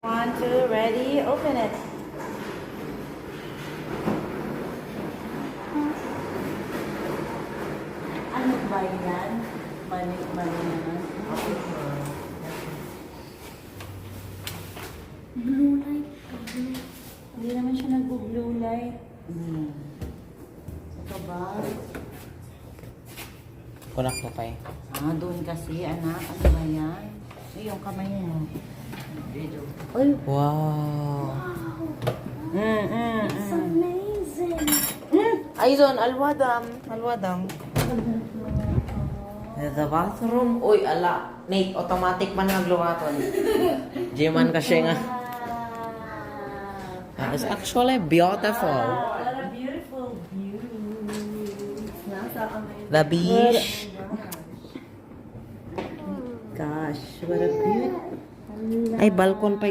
1, 2, ready, open it. Ano ba yan? Mali naman. Blue light. Hindi naman siya nag-blue light. Ito ba? Kunak mo pa eh. Doon kasi, anak. Ano ba yan? Yung kamay mo. Uy. Wow. It's amazing. Ayun, alwadam. Alwadam. The bathroom. Uy, ala. Nate, automatic man nagluwaton. Jiman kasi nga. It's actually beautiful. What a beautiful view. Nasa amazing. The beach. Gosh, what a beautiful. Ay, balkon pa